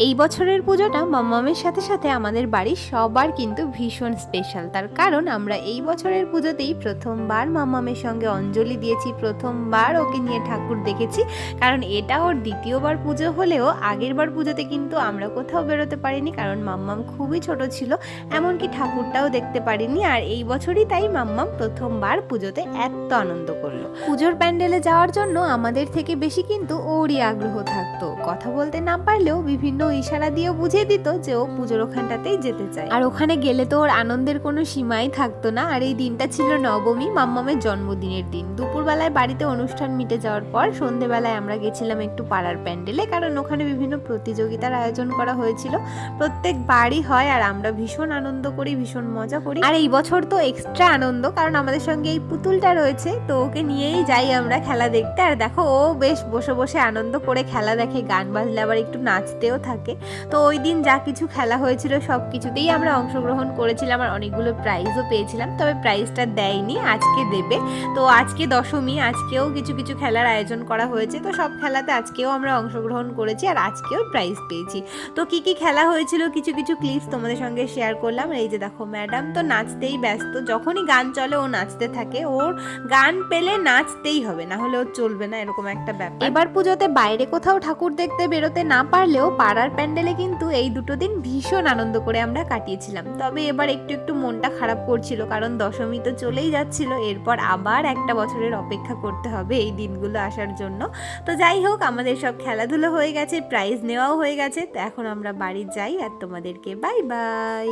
এই বছরের পুজোটা মাম্মামের সাথে সাথে আমাদের বাড়ির সবার কিন্তু ভীষণ স্পেশাল। তার কারণ আমরা এই বছরের পুজোতেই প্রথমবার মাম্মামের সঙ্গে অঞ্জলি দিয়েছি, প্রথমবার ওকে নিয়ে ঠাকুর দেখেছি। কারণ এটা ওর দ্বিতীয়বার পুজো হলেও আগেরবার পুজোতে কিন্তু আমরা কোথাও বেরোতে পারিনি, কারণ মাম্মাম খুবই ছোট ছিল, এমনকি ঠাকুরটাও দেখতে পারিনি। আর এই বছরই তাই মাম্মাম প্রথমবার পুজোতে এত আনন্দ করলো। পুজোর প্যান্ডেলে যাওয়ার জন্য আমাদের থেকে বেশি কিন্তু ওরই আগ্রহ থাকতো। কথা বলতে না পারলেও বিভিন্ন ইশারা দিয়ে বুঝিয়ে দিত যে ও পুজোর ওখানটাতেই যেতে চায়। আর ওখানে গেলে তো ওর আনন্দের কোনো সীমাই থাকতো না। আর এই দিনটা ছিল নবমী, মাম্মামের জন্মদিনের দিন। দুপুরবেলায় বাড়িতে অনুষ্ঠান মিটে যাওয়ার পর সন্ধেবেলায় আমরা গেছিলাম একটু পাড়ার প্যান্ডেলে, কারণ ওখানে বিভিন্ন প্রতিযোগিতার আয়োজন করা হয়েছিল। প্রত্যেক বাড়ি হয় আর আমরা ভীষণ আনন্দ করি, ভীষণ মজা করি। আর এই বছর তো এক্সট্রা আনন্দ, কারণ আমাদের সঙ্গে এই পুতুলটা রয়েছে, তো ওকে নিয়েই যাই আমরা খেলা দেখতে। আর দেখো ও বেশ বসে বসে আনন্দ করে খেলা দেখে, গান বাজলে আবার একটু নাচতেও থাকে। তো ওই দিন যা কিছু খেলা হয়েছিল সব কিছুতেই আমরা অংশগ্রহণ করেছিলাম আর অনেকগুলো প্রাইজও পেয়েছিলাম। তবে প্রাইজটা দেয়নি, আজকে দেবে। তো আজকে দশমী, আজকেও কিছু কিছু খেলার আয়োজন করা হয়েছে, তো সব খেলাতে আজকেও আমরা অংশগ্রহণ করেছি আর আজকেও প্রাইজ পেয়েছি। তো কি কি খেলা হয়েছিল কিছু কিছু ক্লিপস তোমাদের সঙ্গে শেয়ার করলাম। এই যে দেখো ম্যাডাম তো নাচতেই ব্যস্ত, যখনই গান চলে ও নাচতে থাকে। ওর গান পেলে নাচতেই হবে, না হলে ও চলবে না, এরকম একটা ব্যাপার। এবার পুজোতে বাইরে কোথাও ঠাকুর দেখতে বেরোতে না পারলেও পাড়ার প্যান্ডেলে কিন্তু এই দুটো দিন ভীষণ আনন্দ করে আমরা কাটিয়েছিলাম। তবে এবার একটু একটু মনটা খারাপ করছিল, কারণ দশমী তো চলেই যাচ্ছিল, এরপর আবার একটা বছরের অপেক্ষা করতে হবে এই দিনগুলো আসার জন্য। তো যাই হোক, আমাদের সব খেলাধুলো হয়ে গেছে, প্রাইজ নেওয়াও হয়ে গেছে। তো এখন আমরা বাড়ি যাই আর তোমাদেরকে বাই বাই।